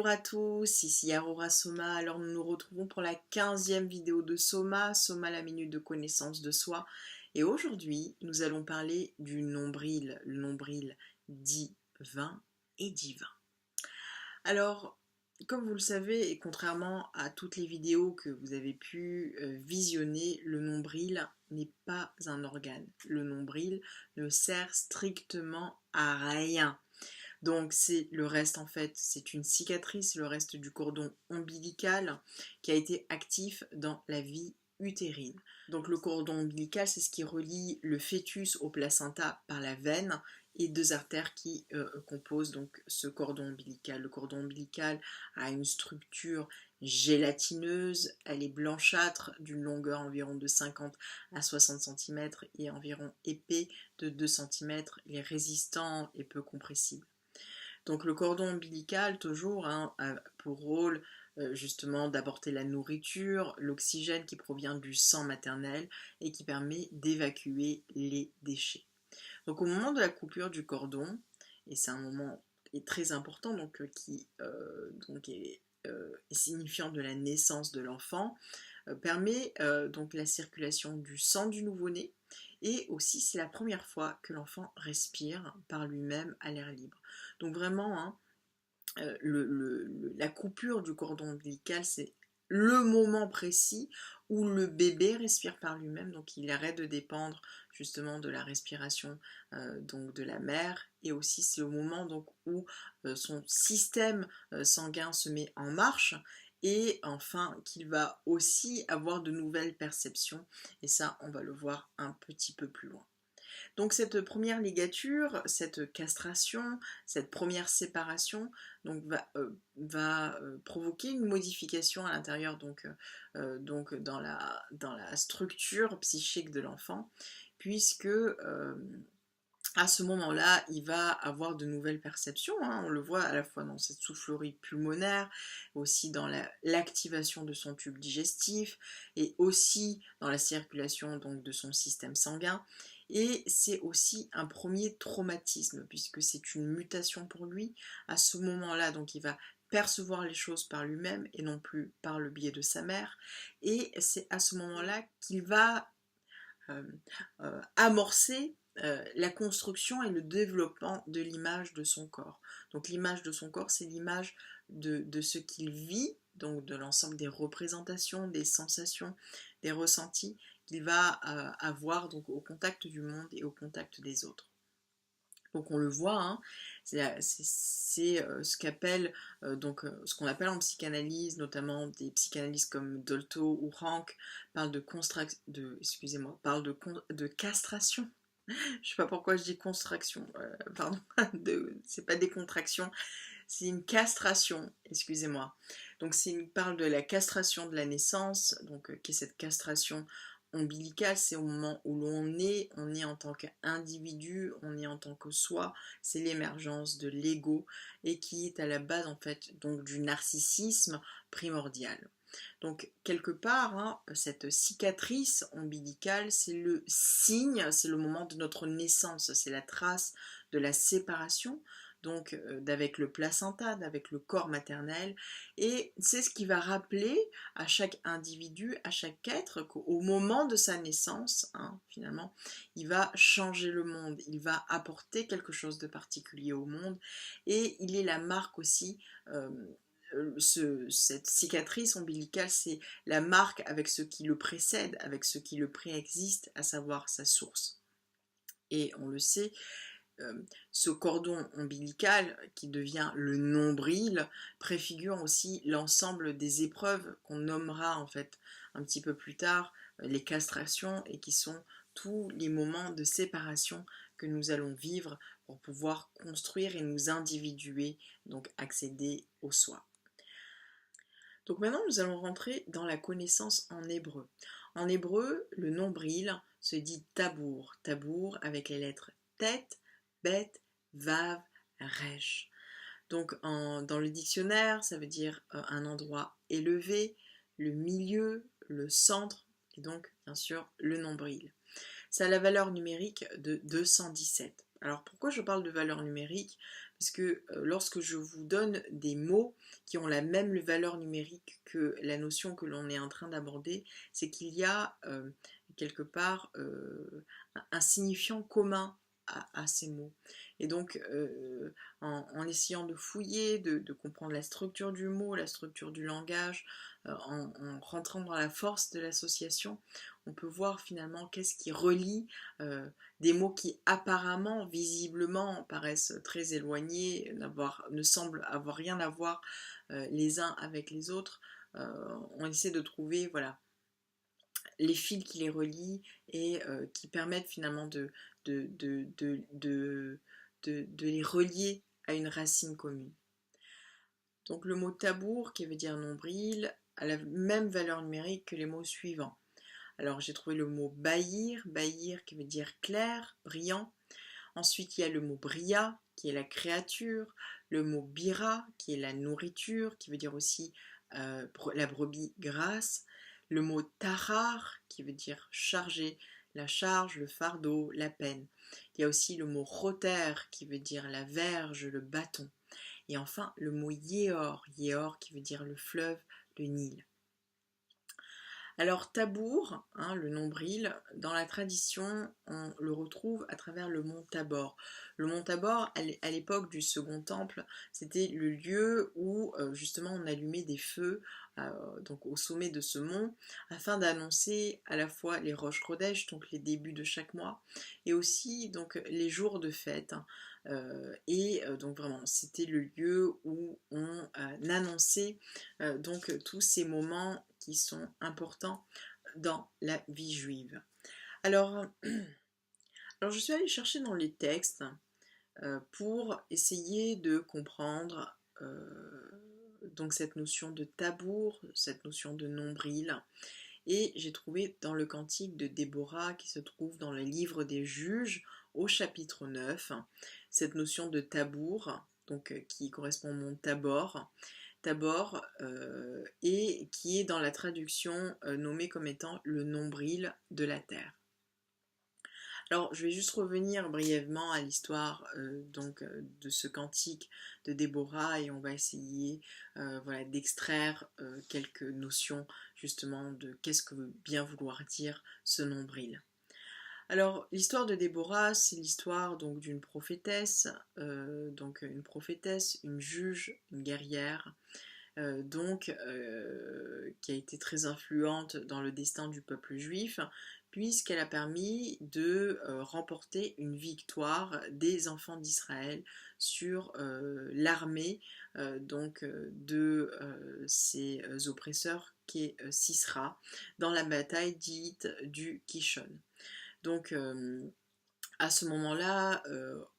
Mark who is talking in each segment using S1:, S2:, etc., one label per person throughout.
S1: à tous, ici Aurora Soma. Alors nous nous retrouvons pour la 15e vidéo de Soma, Soma la minute de connaissance de soi. Et aujourd'hui, nous allons parler du nombril, le nombril divin et divin. Alors, comme vous le savez, et contrairement à toutes les vidéos que vous avez pu visionner, le nombril n'est pas un organe. Le nombril ne sert strictement à rien. Donc c'est le reste en fait, c'est une cicatrice, le reste du cordon ombilical qui a été actif dans la vie utérine. Donc le cordon ombilical, c'est ce qui relie le fœtus au placenta par la veine et deux artères qui composent donc ce cordon ombilical. Le cordon ombilical a une structure gélatineuse, elle est blanchâtre d'une longueur environ de 50 à 60 cm et environ épais de 2 cm, il est résistant et peu compressible. Donc le cordon ombilical, toujours, a pour rôle justement d'apporter la nourriture, l'oxygène qui provient du sang maternel et qui permet d'évacuer les déchets. Donc au moment de la coupure du cordon, et c'est un moment très important qui est signifiant de la naissance de l'enfant, permet donc la circulation du sang du nouveau-né et aussi c'est la première fois que l'enfant respire par lui-même à l'air libre. Donc vraiment, hein, la coupure du cordon ombilical, c'est le moment précis où le bébé respire par lui-même, donc il arrête de dépendre justement de la respiration donc de la mère, et aussi c'est au moment donc où son système sanguin se met en marche, et enfin qu'il va aussi avoir de nouvelles perceptions, et ça on va le voir un petit peu plus loin. Donc cette première ligature, cette castration, cette première séparation donc, va provoquer une modification à l'intérieur donc dans la structure psychique de l'enfant, puisque à ce moment-là, il va avoir de nouvelles perceptions, hein, on le voit à la fois dans cette soufflerie pulmonaire, aussi dans l'activation de son tube digestif, et aussi dans la circulation donc, de son système sanguin. Et c'est aussi un premier traumatisme, puisque c'est une mutation pour lui. À ce moment-là, donc il va percevoir les choses par lui-même et non plus par le biais de sa mère. Et c'est à ce moment-là qu'il va amorcer la construction et le développement de l'image de son corps. Donc l'image de son corps, c'est l'image de ce qu'il vit, donc de l'ensemble des représentations, des sensations, des ressentis qu'il va avoir donc, au contact du monde et au contact des autres. Donc on le voit, hein, c'est ce qu'appelle ce qu'on appelle en psychanalyse, notamment des psychanalystes comme Dolto ou Rank, parlent de castration. Je sais pas pourquoi je dis contraction, pardon, c'est pas des contractions, c'est une castration, excusez-moi. Donc il parle de la castration de la naissance, donc qui est cette castration ombilicale, c'est au moment où on est en tant qu'individu, on est en tant que soi, c'est l'émergence de l'ego et qui est à la base en fait donc du narcissisme primordial. Donc quelque part, hein, cette cicatrice ombilicale, c'est le signe, c'est le moment de notre naissance, c'est la trace de la séparation donc d'avec le placenta, d'avec le corps maternel, et c'est ce qui va rappeler à chaque individu, à chaque être, qu'au moment de sa naissance, hein, finalement, il va changer le monde, il va apporter quelque chose de particulier au monde, et il est la marque aussi cette cicatrice ombilicale, c'est la marque avec ce qui le précède, avec ce qui le préexiste, à savoir sa source. Et on le sait, ce cordon ombilical qui devient le nombril préfigure aussi l'ensemble des épreuves qu'on nommera en fait un petit peu plus tard les castrations, et qui sont tous les moments de séparation que nous allons vivre pour pouvoir construire et nous individuer, donc accéder au soi. Donc maintenant, nous allons rentrer dans la connaissance en hébreu. En hébreu, le nombril se dit tabour. Tabour avec les lettres tet, bet, vav, resh. Donc dans le dictionnaire, ça veut dire un endroit élevé, le milieu, le centre, et donc bien sûr le nombril. Ça a la valeur numérique de 217. Alors pourquoi je parle de valeur numérique? Parce que lorsque je vous donne des mots qui ont la même valeur numérique que la notion que l'on est en train d'aborder, c'est qu'il y a quelque part un signifiant commun à ces mots. Et donc en essayant de fouiller, de comprendre la structure du mot, la structure du langage, en rentrant dans la force de l'association, on peut voir finalement qu'est-ce qui relie des mots qui apparemment, visiblement, paraissent très éloignés, ne semblent avoir rien à voir les uns avec les autres. On essaie de trouver voilà, les fils qui les relient et qui permettent finalement de, de, de, de, de les relier à une racine commune. Donc le mot tabour, qui veut dire nombril, a la même valeur numérique que les mots suivants. Alors j'ai trouvé le mot bahir, bahir qui veut dire clair, brillant. Ensuite il y a le mot bria, qui est la créature, le mot bira, qui est la nourriture, qui veut dire aussi la brebis grasse, le mot tarar, qui veut dire charger, la charge, le fardeau, la peine. Il y a aussi le mot roter, qui veut dire la verge, le bâton. Et enfin le mot yeor, yeor qui veut dire le fleuve, le Nil. Alors Tabour, hein, le nombril, dans la tradition, on le retrouve à travers le mont Tabor. Le mont Tabor, à l'époque du Second Temple, c'était le lieu où justement on allumait des feux donc au sommet de ce mont, afin d'annoncer à la fois les Rosh Chodesh, donc les débuts de chaque mois, et aussi donc les jours de fête. Donc vraiment, c'était le lieu où on annonçait donc tous ces moments qui sont importants dans la vie juive. Alors, alors je suis allée chercher dans les textes pour essayer de comprendre donc cette notion de tabour, cette notion de nombril. Et j'ai trouvé dans le cantique de Déborah qui se trouve dans le livre des Juges au chapitre 9, cette notion de tabour, donc qui correspond au mont Tabor, et qui est dans la traduction nommé comme étant le nombril de la terre. Alors, je vais juste revenir brièvement à l'histoire de ce cantique de Déborah et on va essayer voilà, d'extraire quelques notions justement de qu'est-ce que veut bien vouloir dire ce nombril. Alors, l'histoire de Déborah, c'est l'histoire donc d'une prophétesse, une juge, une guerrière, qui a été très influente dans le destin du peuple juif, puisqu'elle a permis de remporter une victoire des enfants d'Israël sur l'armée de ses oppresseurs qui est Sisra dans la bataille dite du Kishon. Donc à ce moment-là,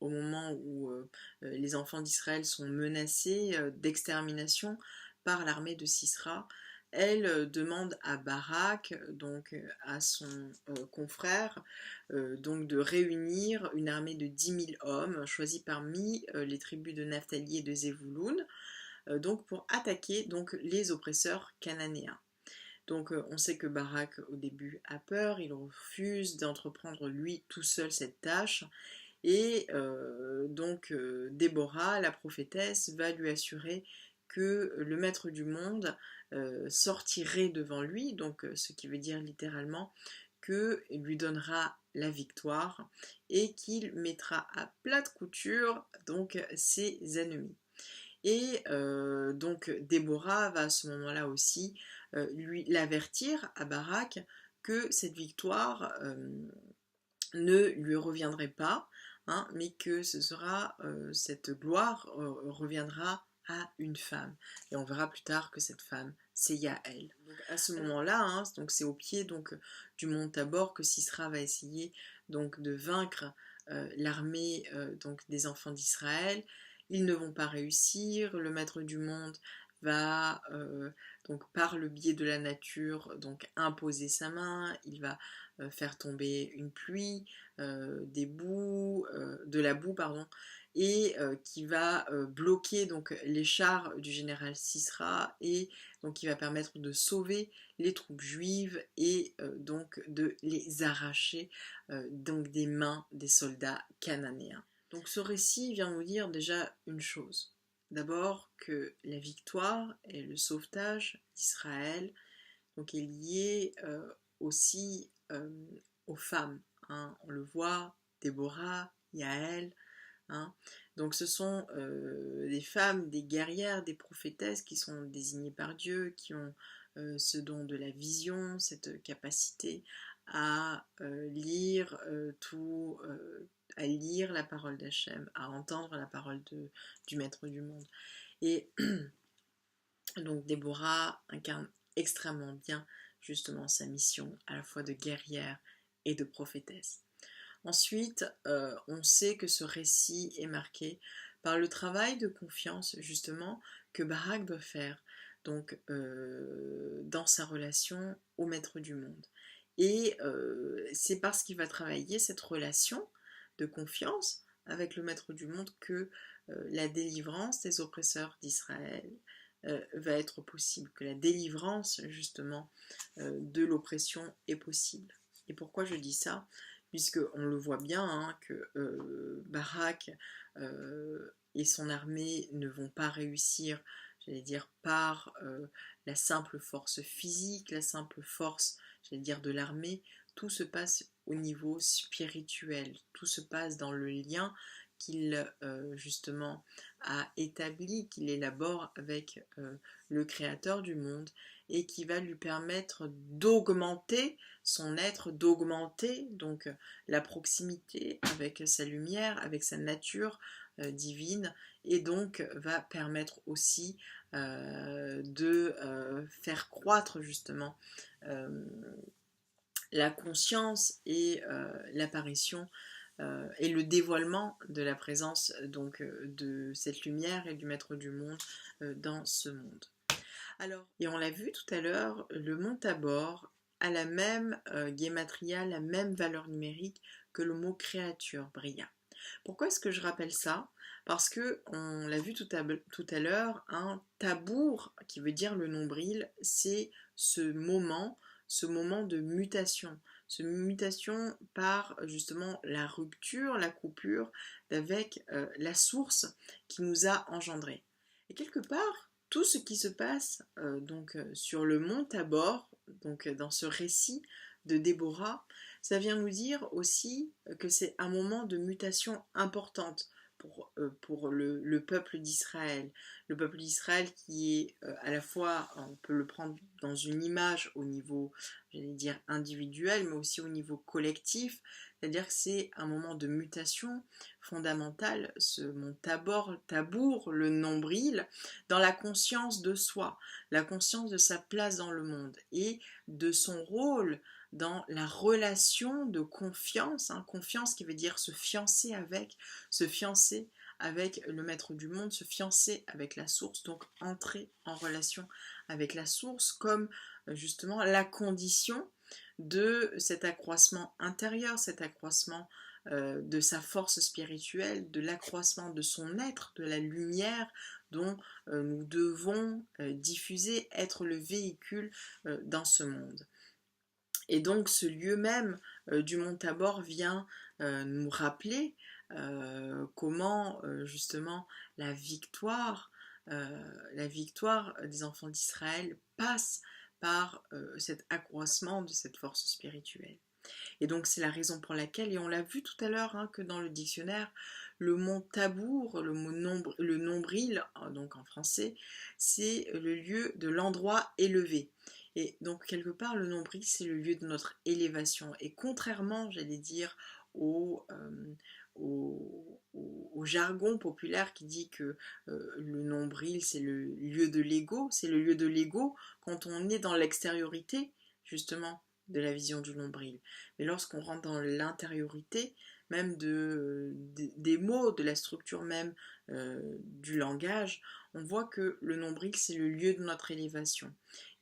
S1: au moment où les enfants d'Israël sont menacés d'extermination par l'armée de Sisra, elle demande à Barak, donc à son confrère, donc de réunir une armée de 10 000 hommes choisis parmi les tribus de Naphtali et de Zévouloun, donc pour attaquer donc les oppresseurs cananéens. Donc on sait que Barak au début a peur, il refuse d'entreprendre lui tout seul cette tâche et Déborah, la prophétesse, va lui assurer que le maître du monde sortirait devant lui, donc ce qui veut dire littéralement qu'il lui donnera la victoire et qu'il mettra à plate couture donc ses ennemis. Et donc Déborah va à ce moment-là aussi lui l'avertir à Barak que cette victoire ne lui reviendrait pas, hein, mais que cette gloire reviendra à une femme. Et on verra plus tard que cette femme, c'est Yaël. Donc à ce moment-là, hein, donc c'est au pied du mont Tabor que Sisra va essayer donc de vaincre l'armée des enfants d'Israël. Ils ne vont pas réussir, le maître du monde va donc par le biais de la nature donc imposer sa main, il va faire tomber une pluie, de la boue pardon, et qui va bloquer donc les chars du général Sisra et donc qui va permettre de sauver les troupes juives et donc de les arracher donc des mains des soldats cananéens. Donc ce récit vient nous dire déjà une chose. D'abord que la victoire et le sauvetage d'Israël donc est lié aussi aux femmes. Hein. On le voit, Déborah, Yaël. Hein. Donc ce sont des femmes, des guerrières, des prophétesses qui sont désignées par Dieu, qui ont ce don de la vision, cette capacité à lire à lire la parole d'Hachem, à entendre la parole du Maître du monde. Et donc Déborah incarne extrêmement bien justement sa mission à la fois de guerrière et de prophétesse. Ensuite, on sait que ce récit est marqué par le travail de confiance justement que Barak doit faire donc, dans sa relation au Maître du monde. Et c'est parce qu'il va travailler cette relation de confiance avec le Maître du monde que la délivrance des oppresseurs d'Israël va être possible, que la délivrance justement de l'oppression est possible. Et pourquoi je dis ça? Puisqu'on le voit bien hein, que Barak et son armée ne vont pas réussir, j'allais dire, par la simple force physique, la simple force, j'allais dire, de l'armée. Tout se passe au niveau spirituel, tout se passe dans le lien qu'il justement a établi, qu'il élabore avec le créateur du monde et qui va lui permettre d'augmenter son être, d'augmenter donc la proximité avec sa lumière, avec sa nature divine et donc va permettre aussi de faire croître justement la conscience et l'apparition et le dévoilement de la présence donc de cette lumière et du Maître du monde dans ce monde. Alors, et on l'a vu tout à l'heure, le mont Tabor a la même guématria, la même valeur numérique que le mot créature, Bria. Pourquoi est-ce que je rappelle ça? Parce que on l'a vu tout à l'heure, un tabour, qui veut dire le nombril, c'est ce moment de mutation par justement la rupture, la coupure avec la source qui nous a engendrés. Et quelque part, tout ce qui se passe donc sur le mont Tabor, donc dans ce récit de Déborah, ça vient nous dire aussi que c'est un moment de mutation importante pour le peuple d'Israël. Le peuple d'Israël qui est à la fois, on peut le prendre dans une image au niveau, j'allais dire, individuel, mais aussi au niveau collectif. C'est-à-dire que c'est un moment de mutation fondamentale, ce mont Tabour, le nombril, dans la conscience de soi, la conscience de sa place dans le monde et de son rôle dans la relation de confiance, hein, confiance qui veut dire se fiancer avec le Maître du monde, se fiancer avec la source, donc entrer en relation avec la source comme justement la condition de cet accroissement intérieur, cet accroissement de sa force spirituelle, de l'accroissement de son être, de la lumière dont nous devons diffuser, être le véhicule dans ce monde. Et donc ce lieu même du mont Tabor vient nous rappeler comment justement la victoire des enfants d'Israël passe par cet accroissement de cette force spirituelle. Et donc c'est la raison pour laquelle, et on l'a vu tout à l'heure, hein, que dans le dictionnaire, le mont Tabour, le nombril, donc en français, c'est le lieu de l'endroit élevé. Et donc quelque part, le nombril, c'est le lieu de notre élévation. Et contrairement, j'allais dire, au jargon populaire qui dit que le nombril, c'est le lieu de l'ego, c'est le lieu de l'ego quand on est dans l'extériorité, justement, de la vision du nombril. Mais lorsqu'on rentre dans l'intériorité, même des mots, de la structure même du langage, on voit que le nombril, c'est le lieu de notre élévation.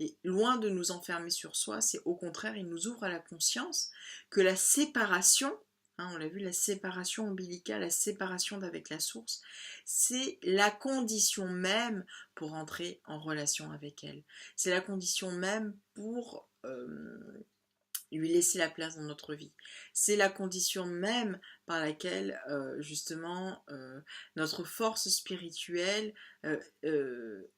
S1: Et loin de nous enfermer sur soi, c'est au contraire, il nous ouvre à la conscience que la séparation, hein, on l'a vu, la séparation ombilicale, la séparation d'avec la source, c'est la condition même pour entrer en relation avec elle. C'est la condition même pour lui laisser la place dans notre vie. C'est la condition même par laquelle justement notre force spirituelle euh, euh,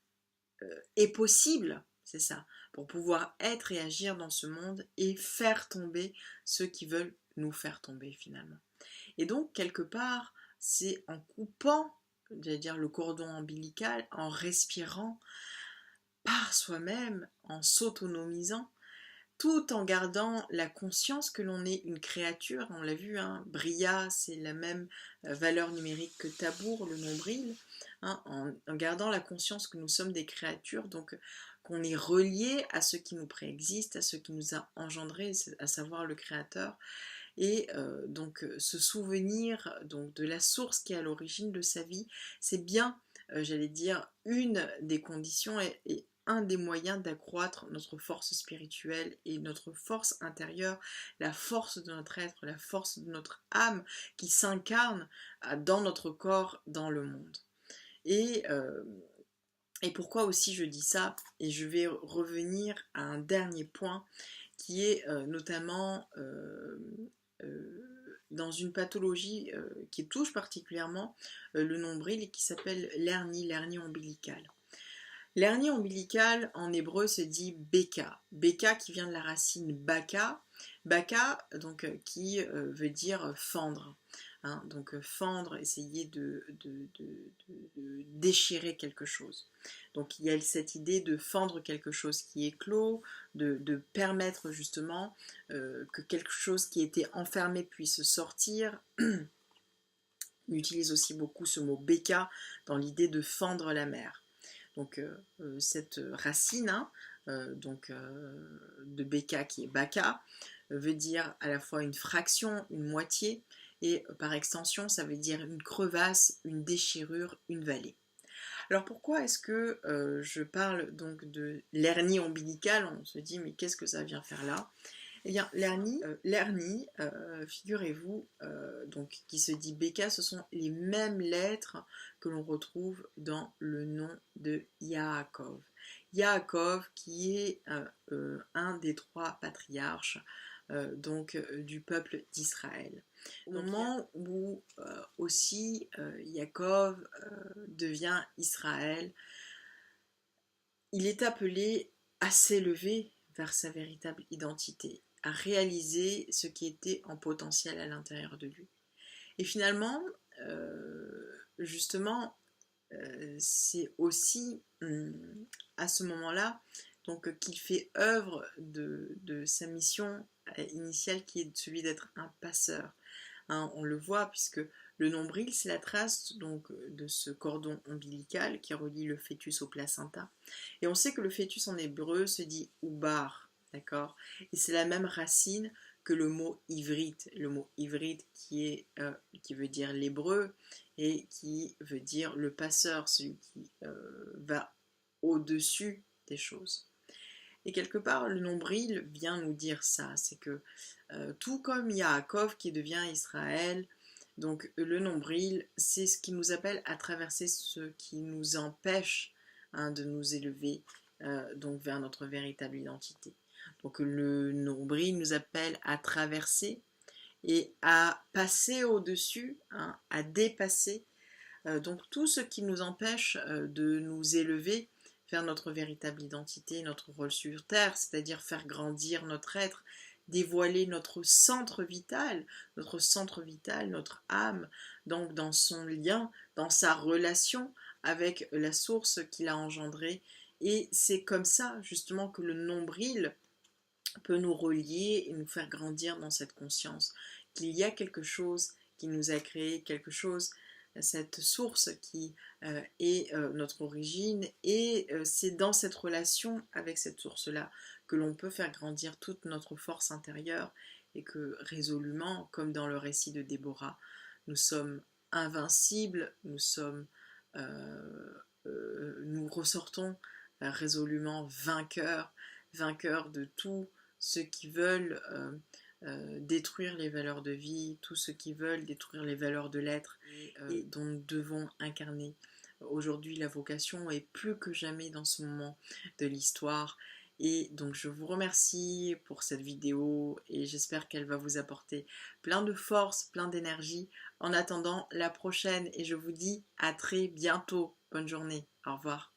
S1: est possible, c'est ça, pour pouvoir être et agir dans ce monde et faire tomber ceux qui veulent nous faire tomber finalement. Et donc quelque part, c'est en coupant, j'allais dire, le cordon ombilical, en respirant par soi-même, en s'autonomisant, tout en gardant la conscience que l'on est une créature. On l'a vu, hein, Bria, c'est la même valeur numérique que Tabour, le nombril, hein, en gardant la conscience que nous sommes des créatures, donc qu'on est relié à ce qui nous préexiste, à ce qui nous a engendré, à savoir le Créateur, et donc ce souvenir donc, de la source qui est à l'origine de sa vie, c'est bien, j'allais dire, une des conditions et un des moyens d'accroître notre force spirituelle et notre force intérieure, la force de notre être, la force de notre âme qui s'incarne dans notre corps, dans le monde. Et pourquoi aussi je dis ça? Et je vais revenir à un dernier point qui est notamment dans une pathologie qui touche particulièrement le nombril et qui s'appelle l'hernie ombilicale. L'hernie ombilicale en hébreu se dit beka. Beka qui vient de la racine baka. Baka donc qui veut dire fendre. Hein, donc fendre, essayer de déchirer quelque chose. Donc il y a cette idée de fendre quelque chose qui est clos, de permettre justement que quelque chose qui était enfermé puisse sortir. On utilise aussi beaucoup ce mot beka dans l'idée de fendre la mer. Donc cette racine hein, de beka qui est baka veut dire à la fois une fraction, une moitié, et par extension ça veut dire une crevasse, une déchirure, une vallée. Alors pourquoi est-ce que je parle donc de l'hernie ombilicale? On se dit mais qu'est-ce que ça vient faire là? Eh bien l'hernie, figurez-vous, donc qui se dit Beka, ce sont les mêmes lettres que l'on retrouve dans le nom de Yaakov. Yaakov qui est un des trois patriarches du peuple d'Israël. Au moment où aussi Yaakov devient Israël, il est appelé à s'élever vers sa véritable identité, à réaliser ce qui était en potentiel à l'intérieur de lui. Et finalement, justement, c'est aussi à ce moment-là donc qu'il fait œuvre de sa mission initiale qui est celui d'être un passeur. Hein, on le voit puisque le nombril c'est la trace donc de ce cordon ombilical qui relie le fœtus au placenta. Et on sait que le fœtus en hébreu se dit oubar, d'accord? Et c'est la même racine que le mot ivrite qui veut dire l'hébreu et qui veut dire le passeur, celui qui va au-dessus des choses. Et quelque part, le nombril vient nous dire ça, c'est que tout comme Yaakov qui devient Israël, donc le nombril, c'est ce qui nous appelle à traverser ce qui nous empêche hein, de nous élever donc vers notre véritable identité. Donc le nombril nous appelle à traverser et à passer au-dessus, hein, à dépasser donc tout ce qui nous empêche de nous élever vers notre véritable identité, notre rôle sur Terre, c'est-à-dire faire grandir notre être, dévoiler notre centre vital, notre âme, donc dans son lien, dans sa relation avec la source qui l'a engendré. Et c'est comme ça justement que le nombril peut nous relier et nous faire grandir dans cette conscience qu'il y a quelque chose qui nous a créé, quelque chose, cette source qui est notre origine, et c'est dans cette relation avec cette source-là que l'on peut faire grandir toute notre force intérieure et que résolument, comme dans le récit de Déborah, nous sommes invincibles, nous ressortons résolument vainqueurs de tous ceux qui veulent détruire les valeurs de vie, tous ceux qui veulent détruire les valeurs de l'être et dont nous devons incarner. Aujourd'hui, la vocation est plus que jamais dans ce moment de l'histoire Et donc je vous remercie pour cette vidéo et j'espère qu'elle va vous apporter plein de force, plein d'énergie. En attendant la prochaine et je vous dis à très bientôt. Bonne journée. Au revoir.